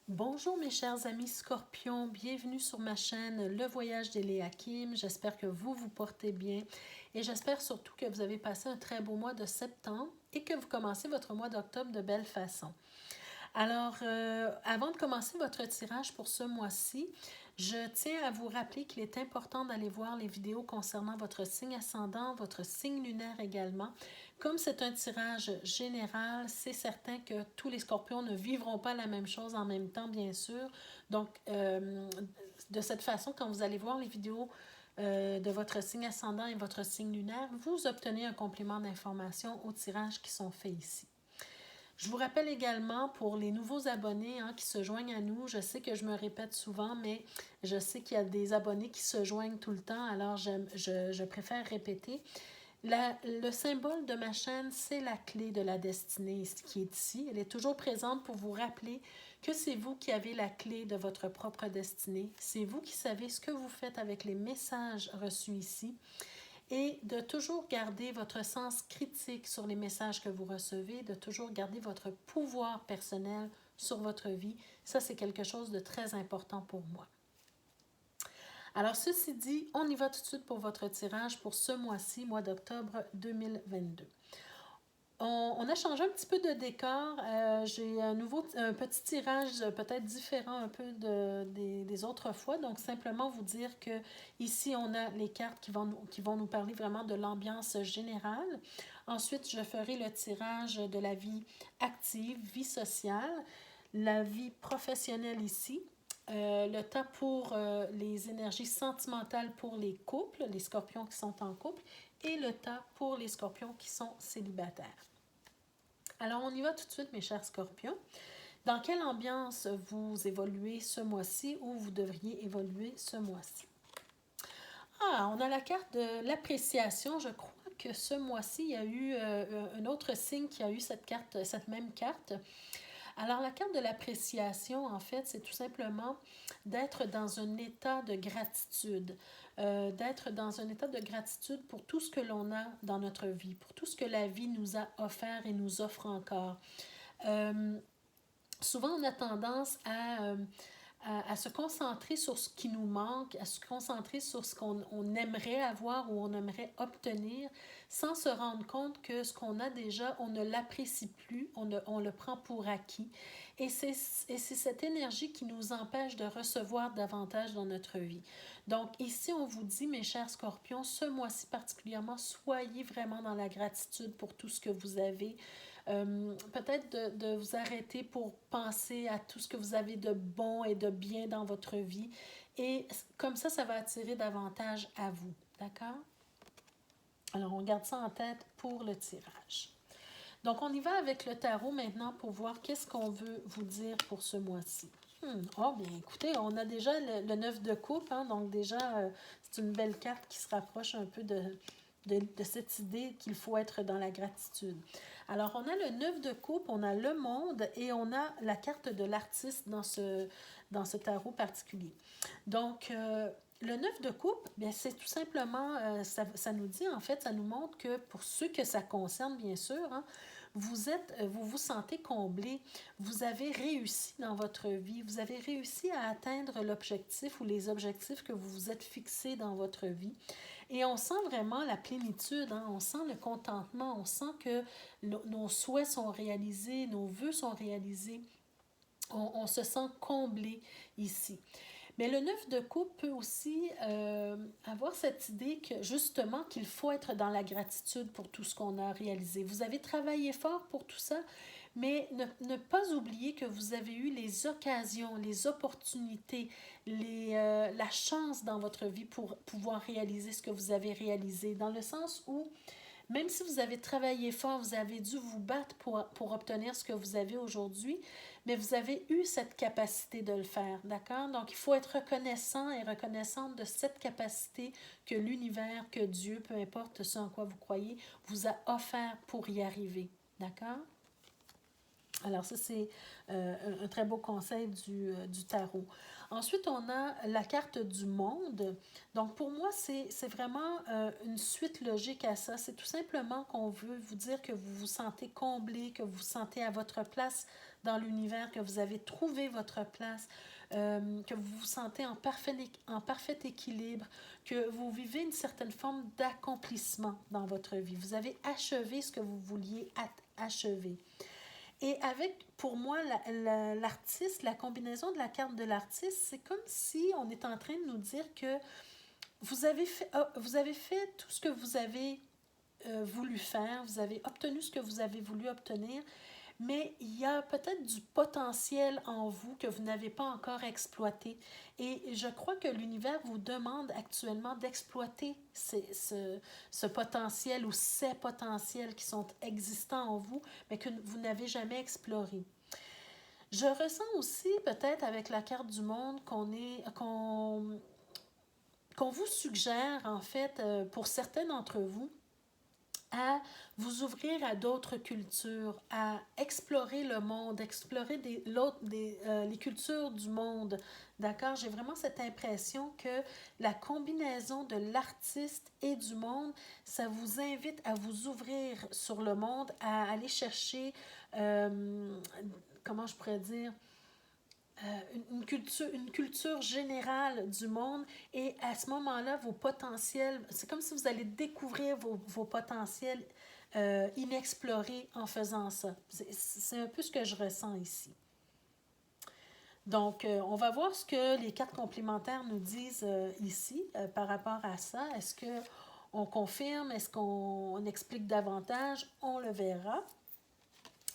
Bonjour mes chers amis scorpions, bienvenue sur ma chaîne Le Voyage d'Éléakim. J'espère que vous vous portez bien et j'espère surtout que vous avez passé un très beau mois de septembre et que vous commencez votre mois d'octobre de belle façon. Alors, avant de commencer votre tirage pour ce mois-ci, je tiens à vous rappeler qu'il est important d'aller voir les vidéos concernant votre signe ascendant, votre signe lunaire également. Comme c'est un tirage général, c'est certain que tous les scorpions ne vivront pas la même chose en même temps, bien sûr. Donc, de cette façon, quand vous allez voir les vidéos de votre signe ascendant et votre signe lunaire, vous obtenez un complément d'information aux tirages qui sont faits ici. Je vous rappelle également pour les nouveaux abonnés qui se joignent à nous, je sais que je me répète souvent, mais je sais qu'il y a des abonnés qui se joignent tout le temps, alors je préfère répéter. Le symbole de ma chaîne, c'est la clé de la destinée qui est ici. Elle est toujours présente pour vous rappeler que c'est vous qui avez la clé de votre propre destinée. C'est vous qui savez ce que vous faites avec les messages reçus ici et de toujours garder votre sens critique sur les messages que vous recevez, de toujours garder votre pouvoir personnel sur votre vie. Ça, c'est quelque chose de très important pour moi. Alors, ceci dit, on y va tout de suite pour votre tirage pour ce mois-ci, mois d'octobre 2022. On a changé un petit peu de décor. J'ai un petit tirage peut-être différent un peu des autres fois. Donc, simplement vous dire que ici, on a les cartes qui vont nous parler vraiment de l'ambiance générale. Ensuite, je ferai le tirage de la vie active, vie sociale, la vie professionnelle ici. Le temps pour les énergies sentimentales pour les couples, les scorpions qui sont en couple, et le temps pour les scorpions qui sont célibataires. Alors, on y va tout de suite, mes chers scorpions. Dans quelle ambiance vous évoluez ce mois-ci ou vous devriez évoluer ce mois-ci? Ah, on a la carte de l'appréciation. Je crois que ce mois-ci, il y a eu un autre signe qui a eu cette même carte. Alors, la carte de l'appréciation, en fait, c'est tout simplement d'être dans un état de gratitude, d'être dans un état de gratitude pour tout ce que l'on a dans notre vie, pour tout ce que la vie nous a offert et nous offre encore. Souvent, on a tendance à se concentrer sur ce qui nous manque, à se concentrer sur ce qu'on aimerait avoir ou on aimerait obtenir, sans se rendre compte que ce qu'on a déjà, on ne l'apprécie plus, on le prend pour acquis. Et c'est cette énergie qui nous empêche de recevoir davantage dans notre vie. Donc ici, on vous dit, mes chers scorpions, ce mois-ci particulièrement, soyez vraiment dans la gratitude pour tout ce que vous avez. Peut-être de vous arrêter pour penser à tout ce que vous avez de bon et de bien dans votre vie. Et comme ça va attirer davantage à vous. D'accord? Alors, on garde ça en tête pour le tirage. Donc, on y va avec le tarot maintenant pour voir qu'est-ce qu'on veut vous dire pour ce mois-ci. Oh, bien, écoutez, on a déjà le 9 de coupe, donc déjà, c'est une belle carte qui se rapproche un peu de cette idée qu'il faut être dans la gratitude. Alors, on a le 9 de coupe, on a le monde et on a la carte de l'artiste dans ce tarot particulier. Donc, le 9 de coupe, bien, c'est tout simplement, ça nous dit, en fait, ça nous montre que pour ceux que ça concerne, bien sûr, vous vous sentez comblé, vous avez réussi dans votre vie, vous avez réussi à atteindre l'objectif ou les objectifs que vous vous êtes fixés dans votre vie. Et on sent vraiment la plénitude, on sent le contentement, on sent que nos souhaits sont réalisés, nos vœux sont réalisés. On se sent comblé ici. Mais le 9 de coupe peut aussi avoir cette idée que justement qu'il faut être dans la gratitude pour tout ce qu'on a réalisé. Vous avez travaillé fort pour tout ça, mais ne pas oublier que vous avez eu les occasions, les opportunités, la chance dans votre vie pour pouvoir réaliser ce que vous avez réalisé, dans le sens où même si vous avez travaillé fort, vous avez dû vous battre pour obtenir ce que vous avez aujourd'hui, mais vous avez eu cette capacité de le faire, d'accord? Donc, il faut être reconnaissant et reconnaissante de cette capacité que l'univers, que Dieu, peu importe ce en quoi vous croyez, vous a offert pour y arriver, d'accord? Alors ça, c'est un très beau conseil du tarot. Ensuite, on a la carte du monde. Donc, pour moi, c'est vraiment une suite logique à ça. C'est tout simplement qu'on veut vous dire que vous vous sentez comblé, que vous vous sentez à votre place dans l'univers, que vous avez trouvé votre place, que vous vous sentez en parfait équilibre, que vous vivez une certaine forme d'accomplissement dans votre vie. Vous avez achevé ce que vous vouliez achever. Et avec, pour moi, l'artiste, la combinaison de la carte de l'artiste, c'est comme si on est en train de nous dire que vous avez fait tout ce que vous avez voulu faire, vous avez obtenu ce que vous avez voulu obtenir, mais il y a peut-être du potentiel en vous que vous n'avez pas encore exploité. Et je crois que l'univers vous demande actuellement d'exploiter ce potentiel ou ces potentiels qui sont existants en vous, mais que vous n'avez jamais exploré. Je ressens aussi, peut-être avec la carte du monde, qu'on vous suggère, en fait, pour certains d'entre vous, à vous ouvrir à d'autres cultures, à explorer le monde, explorer les cultures du monde. D'accord? J'ai vraiment cette impression que la combinaison de l'artiste et du monde, ça vous invite à vous ouvrir sur le monde, à aller chercher, comment je pourrais dire, une culture générale du monde, et à ce moment-là, vos potentiels, c'est comme si vous allez découvrir vos potentiels inexplorés en faisant ça. C'est un peu ce que je ressens ici. Donc, on va voir ce que les cartes complémentaires nous disent ici par rapport à ça. Est-ce qu'on confirme? Est-ce qu'on explique davantage? On le verra.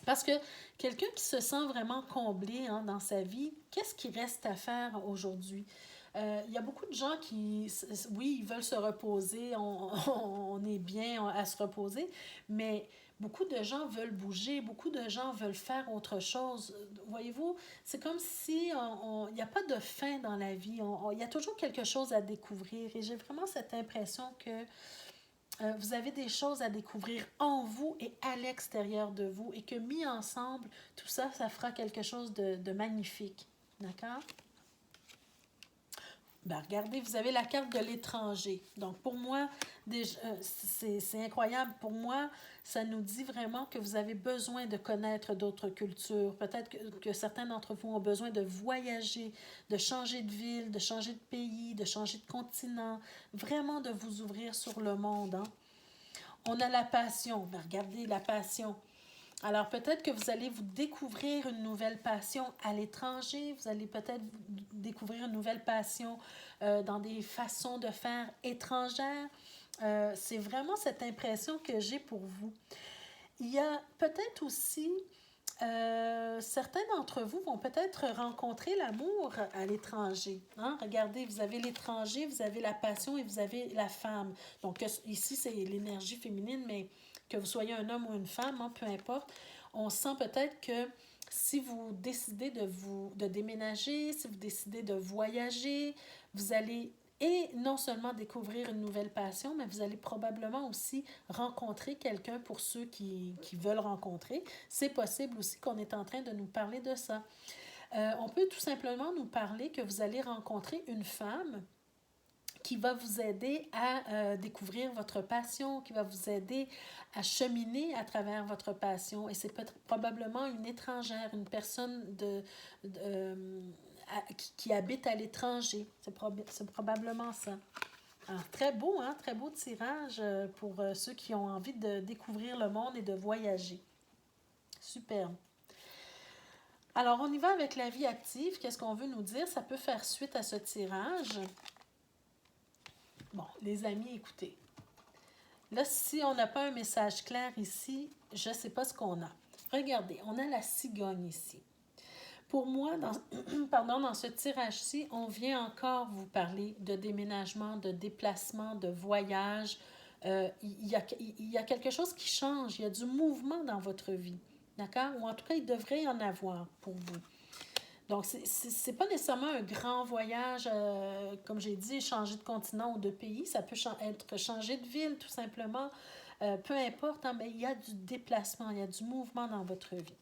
Parce que quelqu'un qui se sent vraiment comblé dans sa vie, qu'est-ce qui reste à faire aujourd'hui? Il y a beaucoup de gens qui, oui, ils veulent se reposer, on est bien à se reposer, mais beaucoup de gens veulent bouger, beaucoup de gens veulent faire autre chose. Voyez-vous, c'est comme si il n'y a pas de fin dans la vie, il y a toujours quelque chose à découvrir, et j'ai vraiment cette impression que vous avez des choses à découvrir en vous et à l'extérieur de vous, et que mis ensemble, tout ça, ça fera quelque chose de magnifique. D'accord? Ben, regardez, vous avez la carte de l'étranger. Donc, pour moi, c'est incroyable. Pour moi, ça nous dit vraiment que vous avez besoin de connaître d'autres cultures. Peut-être que certains d'entre vous ont besoin de voyager, de changer de ville, de changer de pays, de changer de continent. Vraiment de vous ouvrir sur le monde. Hein? On a la passion. Ben, regardez la passion. Alors peut-être que vous allez vous découvrir une nouvelle passion à l'étranger, vous allez peut-être découvrir une nouvelle passion dans des façons de faire étrangères. C'est vraiment cette impression que j'ai pour vous. Il y a peut-être aussi, certains d'entre vous vont peut-être rencontrer l'amour à l'étranger. Hein? Regardez, vous avez l'étranger, vous avez la passion et vous avez la femme. Donc ici, c'est l'énergie féminine, mais que vous soyez un homme ou une femme, hein, peu importe, on sent peut-être que si vous décidez de déménager, si vous décidez de voyager, vous allez non seulement découvrir une nouvelle passion, mais vous allez probablement aussi rencontrer quelqu'un pour ceux qui veulent rencontrer. C'est possible aussi qu'on est en train de nous parler de ça. On peut tout simplement nous parler que vous allez rencontrer une femme qui va vous aider à découvrir votre passion, qui va vous aider à cheminer à travers votre passion. Et c'est probablement une étrangère, une personne qui habite à l'étranger. C'est probablement ça. Alors, très beau, hein? Très beau tirage pour ceux qui ont envie de découvrir le monde et de voyager. Superbe. Alors, on y va avec la vie active. Qu'est-ce qu'on veut nous dire? Ça peut faire suite à ce tirage. Bon, les amis, écoutez. Là, si on n'a pas un message clair ici, je ne sais pas ce qu'on a. Regardez, on a la cigogne ici. Pour moi, dans ce tirage-ci, on vient encore vous parler de déménagement, de déplacement, de voyage. Il y a quelque chose qui change, il y a du mouvement dans votre vie. D'accord? Ou en tout cas, il devrait y en avoir pour vous. Donc, c'est pas nécessairement un grand voyage, comme j'ai dit, changer de continent ou de pays. Ça peut être changer de ville, tout simplement. Peu importe, hein, mais il y a du déplacement, il y a du mouvement dans votre vie.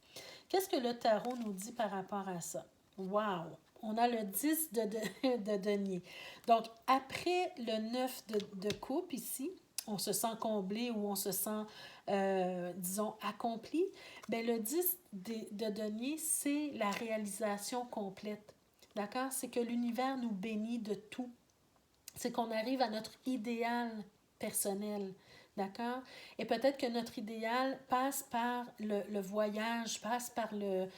Qu'est-ce que le tarot nous dit par rapport à ça? Wow! On a le 10 de denier. Donc, après le 9 de coupe ici, on se sent comblé ou on se sent, disons, accompli. Bien, le 10 de denier, c'est la réalisation complète. D'accord? C'est que l'univers nous bénit de tout. C'est qu'on arrive à notre idéal personnel. D'accord? Et peut-être que notre idéal passe par le voyage, passe par le...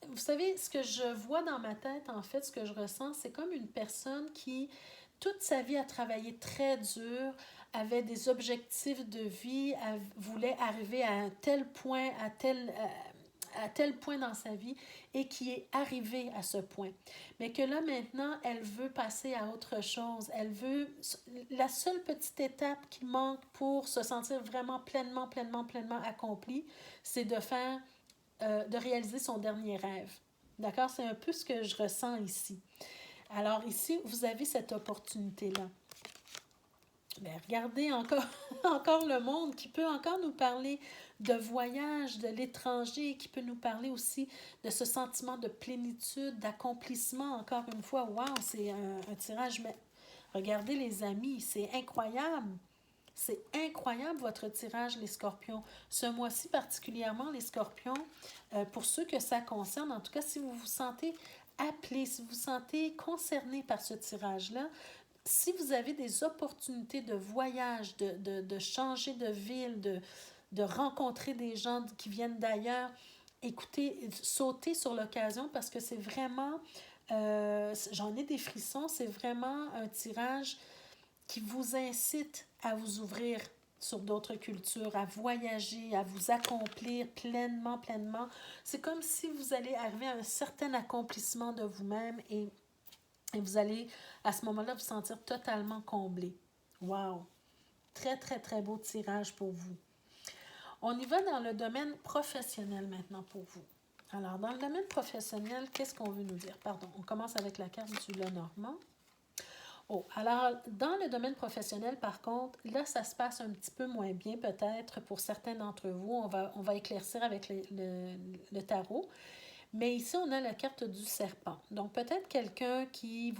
Vous savez, ce que je vois dans ma tête, en fait, ce que je ressens, c'est comme une personne qui, toute sa vie, a travaillé très dur, avait des objectifs de vie, voulait arriver à un tel point, à tel point dans sa vie et qui est arrivée à ce point. Mais que là, maintenant, elle veut passer à autre chose. Elle veut... La seule petite étape qui manque pour se sentir vraiment pleinement accomplie, c'est de faire... de réaliser son dernier rêve. D'accord? C'est un peu ce que je ressens ici. Alors ici, vous avez cette opportunité-là. Bien, regardez encore, encore le monde qui peut encore nous parler de voyage, de l'étranger, qui peut nous parler aussi de ce sentiment de plénitude, d'accomplissement. Encore une fois, wow, c'est un tirage. Mais regardez les amis, c'est incroyable. C'est incroyable votre tirage, les scorpions. Ce mois-ci particulièrement, les scorpions, pour ceux que ça concerne, en tout cas, si vous vous sentez appelé, si vous vous sentez concerné par ce tirage-là, si vous avez des opportunités de voyage, de changer de ville, de rencontrer des gens qui viennent d'ailleurs, écoutez, sautez sur l'occasion parce que c'est vraiment, j'en ai des frissons, c'est vraiment un tirage qui vous incite à vous ouvrir sur d'autres cultures, à voyager, à vous accomplir pleinement. C'est comme si vous allez arriver à un certain accomplissement de vous-même et vous allez, à ce moment-là, vous sentir totalement comblé. Wow! Très beau tirage pour vous. On y va dans le domaine professionnel maintenant pour vous. Alors, dans le domaine professionnel, qu'est-ce qu'on veut nous dire? Pardon, on commence avec la carte du Lenormand. Oh, alors, dans le domaine professionnel, par contre, là, ça se passe un petit peu moins bien peut-être pour certains d'entre vous. On va éclaircir avec le tarot. Mais ici, on a la carte du serpent. Donc, peut-être quelqu'un qui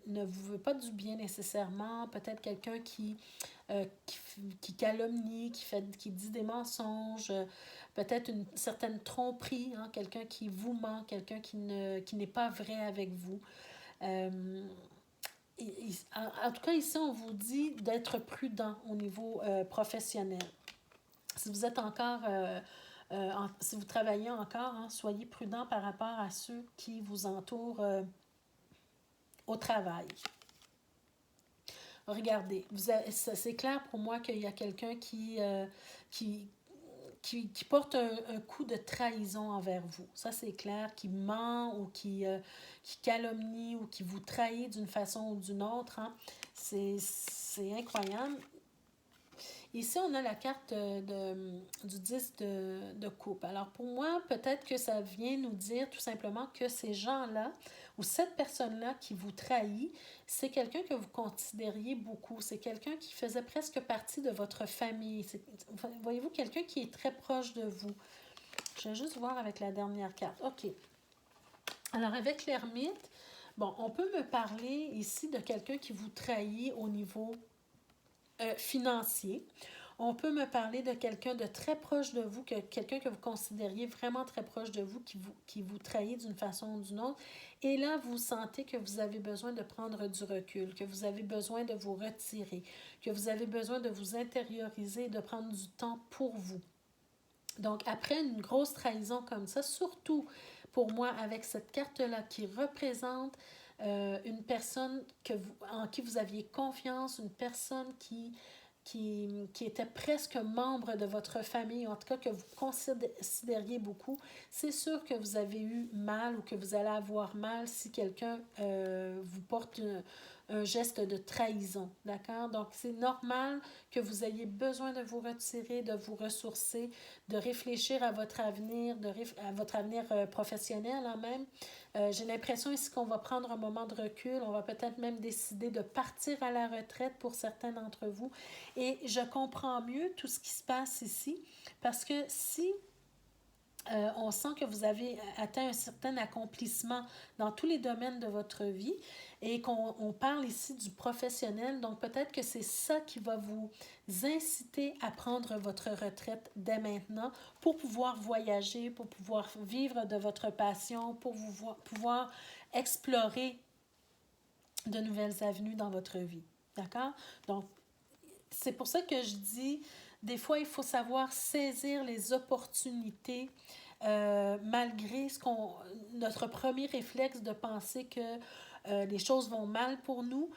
ne vous veut pas du bien nécessairement, peut-être quelqu'un qui calomnie, qui dit des mensonges, peut-être une certaine tromperie, hein, quelqu'un qui vous ment, quelqu'un qui n'est pas vrai avec vous. En tout cas, ici, on vous dit d'être prudent au niveau professionnel. Si vous êtes encore... si vous travaillez encore, hein, soyez prudent par rapport à ceux qui vous entourent au travail. Regardez, c'est clair pour moi qu'il y a quelqu'un qui porte un coup de trahison envers vous. Ça, c'est clair, qui ment ou qui calomnie ou qui vous trahit d'une façon ou d'une autre. Hein. C'est incroyable. Ici, on a la carte du 10 de coupe. Alors, pour moi, peut-être que ça vient nous dire tout simplement que ces gens-là ou cette personne-là qui vous trahit, c'est quelqu'un que vous considériez beaucoup. C'est quelqu'un qui faisait presque partie de votre famille. Voyez-vous, quelqu'un qui est très proche de vous. Je vais juste voir avec la dernière carte. OK. Alors, avec l'ermite, bon, on peut me parler ici de quelqu'un qui vous trahit au niveau financier. On peut me parler de quelqu'un de très proche de vous, quelqu'un que vous considériez vraiment très proche de vous, qui vous trahit d'une façon ou d'une autre. Et là, vous sentez que vous avez besoin de prendre du recul, que vous avez besoin de vous retirer, que vous avez besoin de vous intérioriser, de prendre du temps pour vous. Donc, après une grosse trahison comme ça, surtout pour moi, avec cette carte-là qui représente une personne en qui vous aviez confiance, une personne qui était presque membre de votre famille, en tout cas que vous considériez beaucoup, c'est sûr que vous avez eu mal ou que vous allez avoir mal si quelqu'un vous porte un geste de trahison, d'accord? Donc, c'est normal que vous ayez besoin de vous retirer, de vous ressourcer, de réfléchir à votre avenir, à votre avenir professionnel en même. J'ai l'impression ici qu'on va prendre un moment de recul, on va peut-être même décider de partir à la retraite pour certains d'entre vous. Et je comprends mieux tout ce qui se passe ici, parce que si On sent que vous avez atteint un certain accomplissement dans tous les domaines de votre vie et qu'on parle ici du professionnel. Donc, peut-être que c'est ça qui va vous inciter à prendre votre retraite dès maintenant pour pouvoir voyager, pour pouvoir vivre de votre passion, pour pouvoir explorer de nouvelles avenues dans votre vie. D'accord? Donc, c'est pour ça que je dis, des fois, il faut savoir saisir les opportunités malgré notre premier réflexe de penser que les choses vont mal pour nous.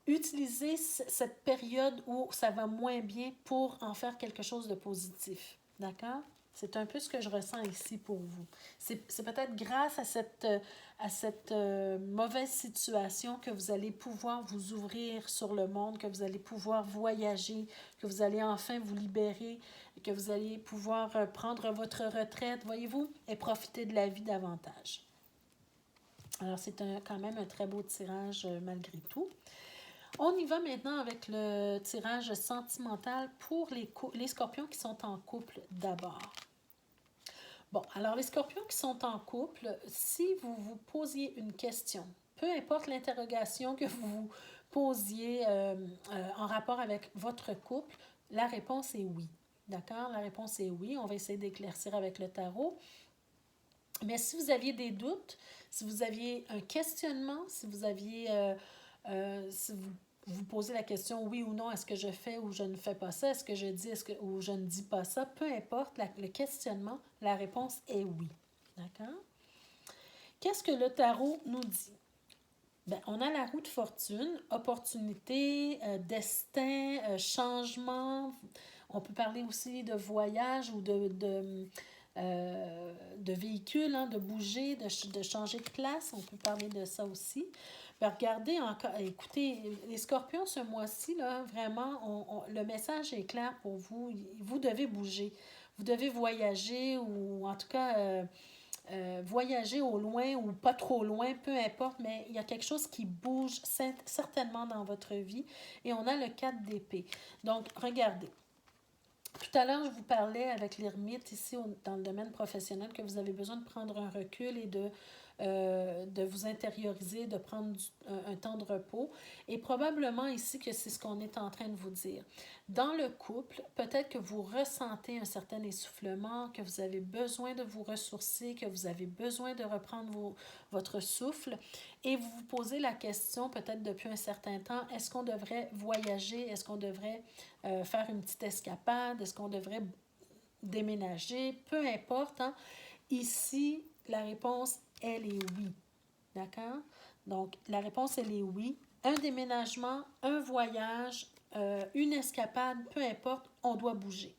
Utilisez cette période où ça va moins bien pour en faire quelque chose de positif. D'accord? C'est un peu ce que je ressens ici pour vous. C'est peut-être grâce à cette mauvaise situation que vous allez pouvoir vous ouvrir sur le monde, que vous allez pouvoir voyager, que vous allez enfin vous libérer, que vous allez pouvoir prendre votre retraite, voyez-vous, et profiter de la vie davantage. Alors, c'est quand même un très beau tirage malgré tout. On y va maintenant avec le tirage sentimental pour les scorpions qui sont en couple d'abord. Bon, alors les scorpions qui sont en couple, si vous vous posiez une question, peu importe l'interrogation que vous vous posiez en rapport avec votre couple, la réponse est oui. D'accord? La réponse est oui. On va essayer d'éclaircir avec le tarot. Mais si vous aviez des doutes, si vous aviez un questionnement, si vous aviez... si vous posez la question oui ou non, est-ce que je fais ou je ne fais pas ça, est-ce que je dis ou je ne dis pas ça, peu importe le questionnement, la réponse est oui. D'accord? Qu'est-ce que le tarot nous dit? Bien, on a la roue de fortune, opportunité, destin, changement. On peut parler aussi de voyage ou de véhicule, hein, de bouger, de changer de place. On peut parler de ça aussi. Ben, regardez encore, écoutez, les scorpions ce mois-ci, là, vraiment, le message est clair pour vous. Vous devez bouger. Vous devez voyager ou en tout cas voyager au loin ou pas trop loin, peu importe, mais il y a quelque chose qui bouge certainement dans votre vie. Et on a le 4 d'épée. Donc, regardez. Tout à l'heure, je vous parlais avec l'ermite ici dans le domaine professionnel que vous avez besoin de prendre un recul et de vous intérioriser, de prendre un temps de repos. Et probablement ici que c'est ce qu'on est en train de vous dire. Dans le couple, peut-être que vous ressentez un certain essoufflement, que vous avez besoin de vous ressourcer, que vous avez besoin de reprendre votre souffle et vous vous posez la question peut-être depuis un certain temps, est-ce qu'on devrait voyager, est-ce qu'on devrait faire une petite escapade, est-ce qu'on devrait déménager, peu importe. Hein? Ici, la réponse, elle est oui. D'accord? Donc, la réponse, elle est oui. Un déménagement, un voyage, une escapade, peu importe, on doit bouger.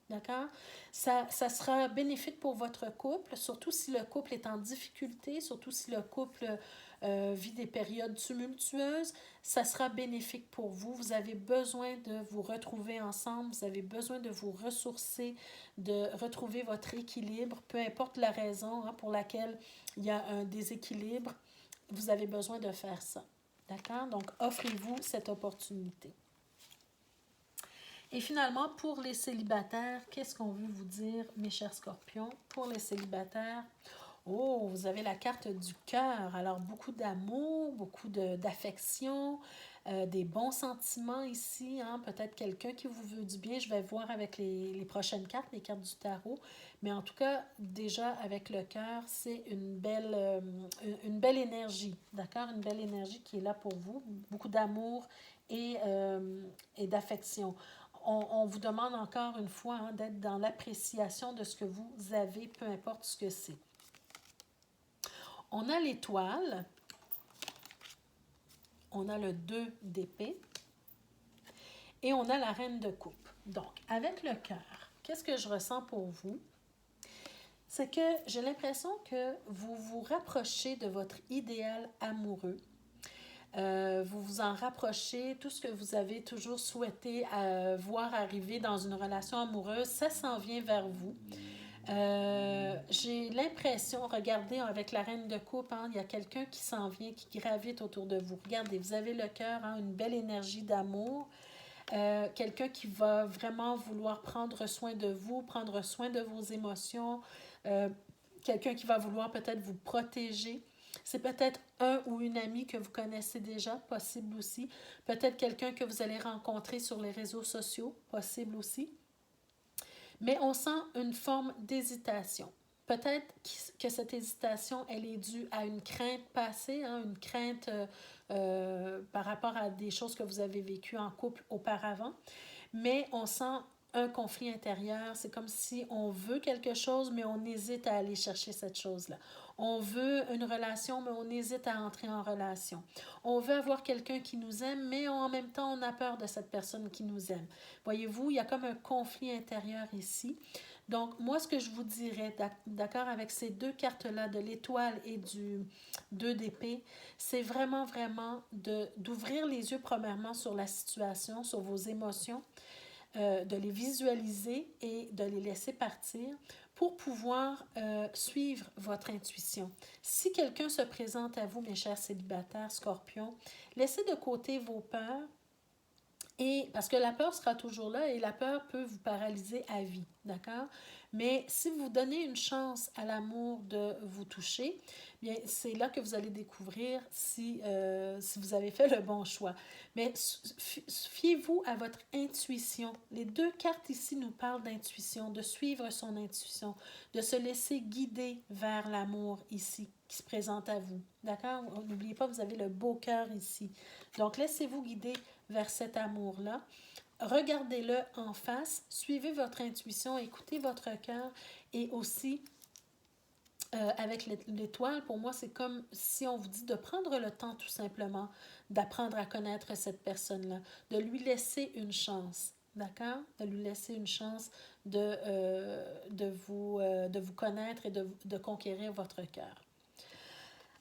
D'accord? Ça sera bénéfique pour votre couple, surtout si le couple est en difficulté, surtout si le couple vit des périodes tumultueuses. Ça sera bénéfique pour vous. Vous avez besoin de vous retrouver ensemble, vous avez besoin de vous ressourcer, de retrouver votre équilibre, peu importe la raison pour laquelle il y a un déséquilibre. Vous avez besoin de faire ça. D'accord? Donc, offrez-vous cette opportunité. Et finalement, pour les célibataires, qu'est-ce qu'on veut vous dire, mes chers scorpions? Pour les célibataires, oh, vous avez la carte du cœur. Alors, beaucoup d'amour, beaucoup d'affection, des bons sentiments ici. Hein? Peut-être quelqu'un qui vous veut du bien. Je vais voir avec les prochaines cartes, les cartes du tarot. Mais en tout cas, déjà, avec le cœur, c'est une belle énergie. D'accord? Une belle énergie qui est là pour vous. Beaucoup d'amour et d'affection. On vous demande encore une fois d'être dans l'appréciation de ce que vous avez, peu importe ce que c'est. On a l'étoile, on a le 2 d'épée et on a la reine de coupe. Donc, avec le cœur, qu'est-ce que je ressens pour vous? C'est que j'ai l'impression que vous vous rapprochez de votre idéal amoureux. Vous vous en rapprochez, tout ce que vous avez toujours souhaité voir arriver dans une relation amoureuse, ça s'en vient vers vous. J'ai l'impression, regardez avec la reine de coupe, il y a quelqu'un qui s'en vient, qui gravite autour de vous. Regardez, vous avez le cœur, une belle énergie d'amour. Quelqu'un qui va vraiment vouloir prendre soin de vous, prendre soin de vos émotions, quelqu'un qui va vouloir peut-être vous protéger. C'est peut-être un ou une amie que vous connaissez déjà, possible aussi. Peut-être quelqu'un que vous allez rencontrer sur les réseaux sociaux, possible aussi. Mais on sent une forme d'hésitation. Peut-être que cette hésitation, elle est due à une crainte passée, hein, une crainte par rapport à des choses que vous avez vécues en couple auparavant. Mais on sent un conflit intérieur. C'est comme si on veut quelque chose, mais on hésite à aller chercher cette chose-là. On veut une relation, mais on hésite à entrer en relation. On veut avoir quelqu'un qui nous aime, mais en même temps, on a peur de cette personne qui nous aime. Voyez-vous, il y a comme un conflit intérieur ici. Donc, moi, ce que je vous dirais, d'accord, avec ces deux cartes-là, de l'étoile et du 2 d'épée, c'est vraiment, vraiment d'ouvrir les yeux, premièrement, sur la situation, sur vos émotions, de les visualiser et de les laisser partir pour pouvoir suivre votre intuition. Si quelqu'un se présente à vous, mes chers célibataires, scorpions, laissez de côté vos peurs. Et parce que la peur sera toujours là et la peur peut vous paralyser à vie, d'accord? Mais si vous donnez une chance à l'amour de vous toucher, bien c'est là que vous allez découvrir si vous avez fait le bon choix. Mais fiez-vous à votre intuition. Les deux cartes ici nous parlent d'intuition, de suivre son intuition, de se laisser guider vers l'amour ici qui se présente à vous, d'accord? N'oubliez pas, vous avez le beau cœur ici. Donc, laissez-vous guider vers cet amour-là. Regardez-le en face, suivez votre intuition, écoutez votre cœur et aussi avec l'étoile, pour moi, c'est comme si on vous dit de prendre le temps tout simplement d'apprendre à connaître cette personne-là, de lui laisser une chance, d'accord? De lui laisser une chance de vous connaître et de conquérir votre cœur.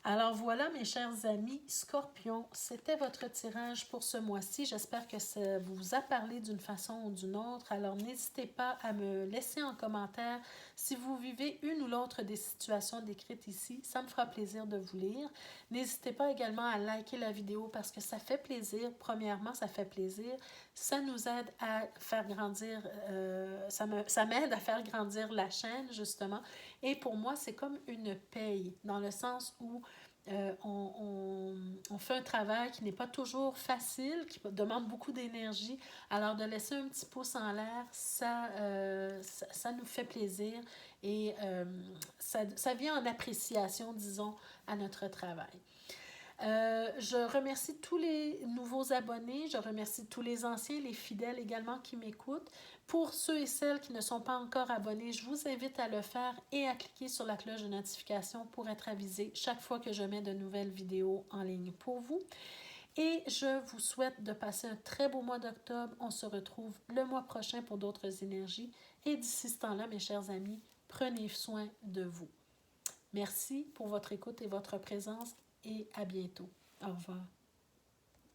Alors voilà, mes chers amis Scorpions, c'était votre tirage pour ce mois-ci. J'espère que ça vous a parlé d'une façon ou d'une autre. Alors n'hésitez pas à me laisser en commentaire si vous vivez une ou l'autre des situations décrites ici. Ça me fera plaisir de vous lire. N'hésitez pas également à liker la vidéo parce que ça fait plaisir. Premièrement, ça fait plaisir. Ça nous aide à faire grandir, ça m'aide à faire grandir la chaîne, justement. Et pour moi, c'est comme une paye, dans le sens où on fait un travail qui n'est pas toujours facile, qui demande beaucoup d'énergie. Alors, de laisser un petit pouce en l'air, ça nous fait plaisir et ça vient en appréciation, disons, à notre travail. Je remercie tous les nouveaux abonnés, je remercie tous les anciens, les fidèles également qui m'écoutent. Pour ceux et celles qui ne sont pas encore abonnés, je vous invite à le faire et à cliquer sur la cloche de notification pour être avisé chaque fois que je mets de nouvelles vidéos en ligne pour vous. Et je vous souhaite de passer un très beau mois d'octobre. On se retrouve le mois prochain pour d'autres énergies. Et d'ici ce temps-là, mes chers amis, prenez soin de vous. Merci pour votre écoute et votre présence et à bientôt. Au revoir.